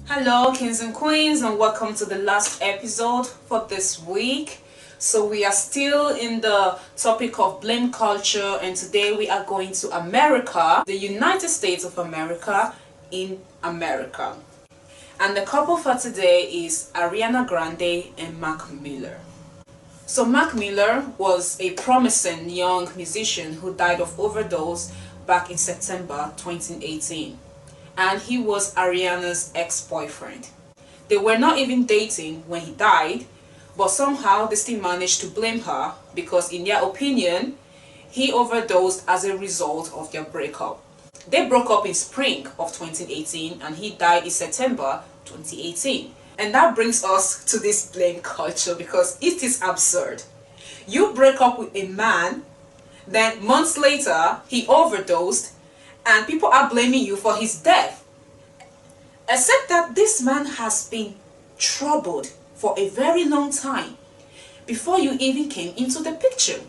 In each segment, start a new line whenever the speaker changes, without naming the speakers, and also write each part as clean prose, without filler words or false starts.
Hello, kings and queens, and welcome to the last episode for this week. So, we are still in the topic of blame culture, and today we are going to America, the United States of America, in America. And the couple for today is Ariana Grande and Mac Miller. So, Mac Miller was a promising young musician who died of overdose back in September 2018. And he was Ariana's ex-boyfriend. They were not even dating when he died, but somehow they still managed to blame her because in their opinion, he overdosed as a result of their breakup. They broke up in spring of 2018 and he died in September 2018. And that brings us to this blame culture because it is absurd. You break up with a man, then months later he overdosed, and people are blaming you for his death. Except that this man has been troubled for a very long time before you even came into the picture.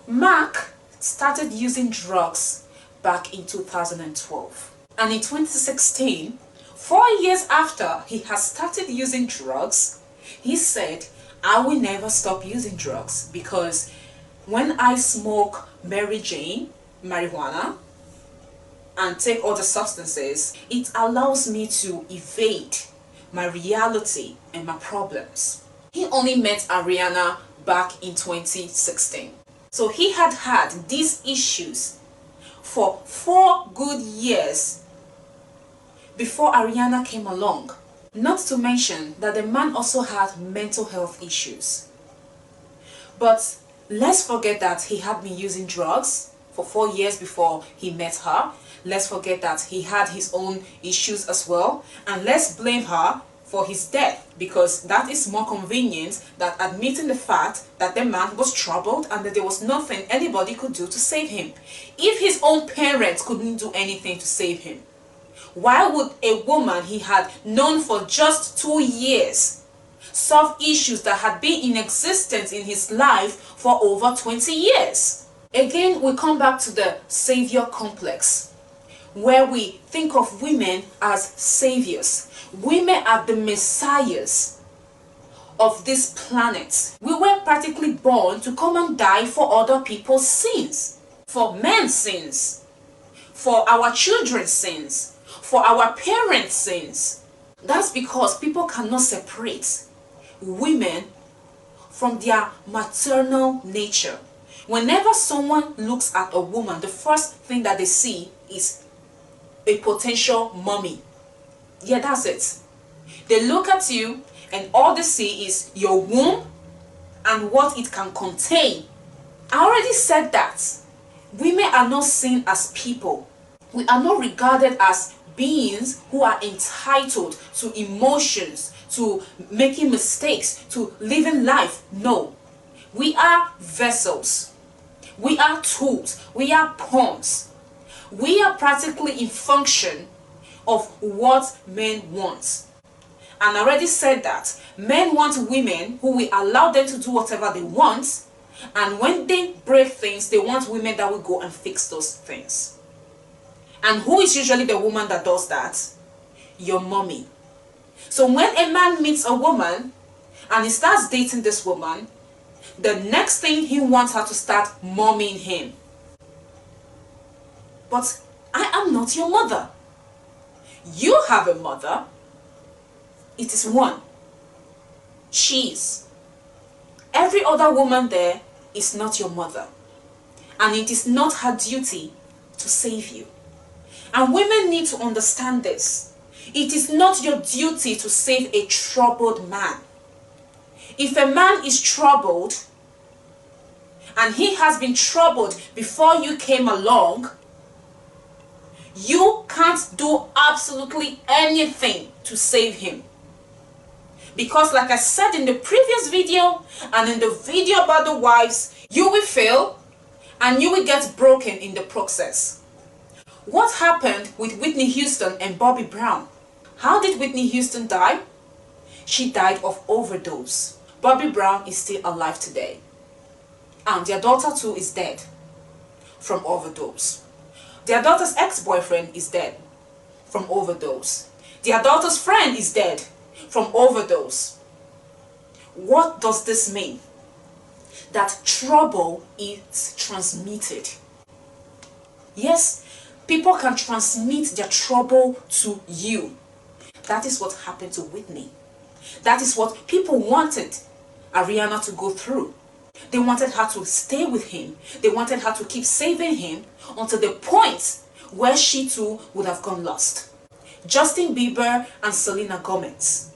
Mac started using drugs back in 2012. And in 2016, 4 years after he has started using drugs, he said, "I will never stop using drugs because when I smoke Mary Jane, marijuana, and take other substances, it allows me to evade my reality and my problems." He only met Ariana back in 2016. So he had these issues for 4 good years before Ariana came along. Not to mention that the man also had mental health issues. But let's forget that he had been using drugs for 4 years before he met her. Let's forget that he had his own issues as well. And let's blame her for his death because that is more convenient than admitting the fact that the man was troubled and that there was nothing anybody could do to save him. If his own parents couldn't do anything to save him, why would a woman he had known for just 2 years solve issues that had been in existence in his life for over 20 years? Again, we come back to the savior complex, where we think of women as saviors. Women are the messiahs of this planet. We were practically born to come and die for other people's sins, for men's sins, for our children's sins, for our parents' sins. That's because people cannot separate women from their maternal nature. Whenever someone looks at a woman, the first thing that they see is a potential mommy. Yeah, that's it. They look at you and all they see is your womb and what it can contain. I already said that. Women are not seen as people. We are not regarded as beings who are entitled to emotions, to making mistakes, to living life. No. We are vessels. We are tools. We are pawns. We are practically in function of what men want. And I already said that men want women who will allow them to do whatever they want, and when they break things, they want women that will go and fix those things. And who is usually the woman that does that? Your mommy. So when a man meets a woman and he starts dating this woman, the next thing he wants her to start momming him. But I am not your mother. You have a mother. It is one. She is. Every other woman there is not your mother. And it is not her duty to save you. And women need to understand this. It is not your duty to save a troubled man. If a man is troubled, and he has been troubled before you came along, you can't do absolutely anything to save him. Because like I said in the previous video and in the video about the wives, you will fail and you will get broken in the process. What happened with Whitney Houston and Bobby Brown? How did Whitney Houston die? She died of overdose. Bobby Brown is still alive today. And their daughter too is dead from overdose. Their daughter's ex-boyfriend is dead from overdose. Their daughter's friend is dead from overdose. What does this mean? That trouble is transmitted. Yes, people can transmit their trouble to you. That is what happened to Whitney. That is what people wanted Ariana to go through. They wanted her to stay with him. They wanted her to keep saving him until the point where she too would have gone lost. Justin Bieber and Selena Gomez.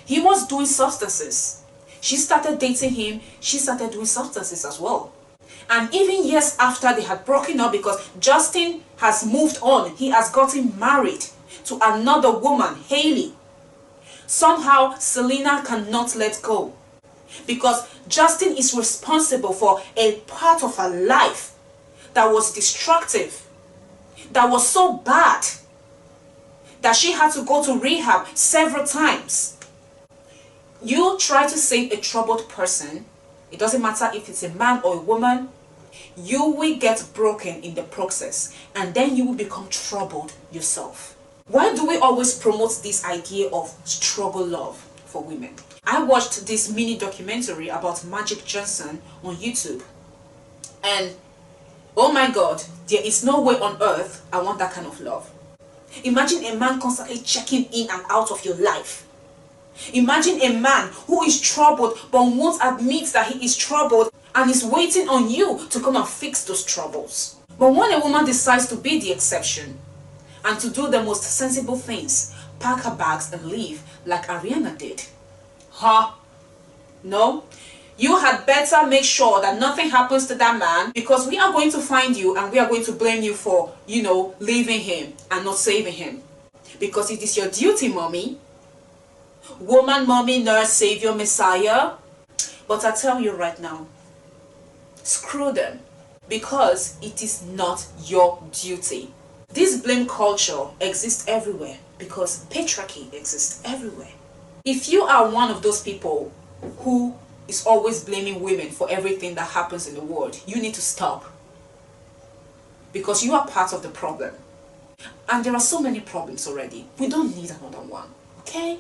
He was doing substances. She started dating him. She started doing substances as well. And even years after they had broken up, because Justin has moved on, he has gotten married to another woman, Hailey. Somehow Selena cannot let go, because Justin is responsible for a part of her life that was destructive, that was so bad that she had to go to rehab several times. You try to save a troubled person, it doesn't matter if it's a man or a woman, you will get broken in the process, and then you will become troubled yourself. Why do we always promote this idea of struggle love for women? I watched this mini documentary about Magic Johnson on YouTube, and oh my God, there is no way on earth I want that kind of love. Imagine a man constantly checking in and out of your life. Imagine a man who is troubled but won't admit that he is troubled and is waiting on you to come and fix those troubles. But when a woman decides to be the exception and to do the most sensible things, pack her bags and leave like Ariana did. No? You had better make sure that nothing happens to that man, because we are going to find you and we are going to blame you for, leaving him and not saving him. Because it is your duty, mommy. Woman, mommy, nurse, savior, messiah. But I tell you right now, screw them, because it is not your duty. This blame culture exists everywhere because patriarchy exists everywhere. If you are one of those people who is always blaming women for everything that happens in the world, you need to stop, because you are part of the problem. And there are so many problems already. We don't need another one, okay?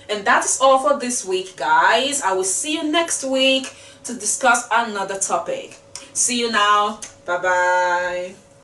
And that is all for this week, guys. I will see you next week to discuss another topic. See you now. Bye bye.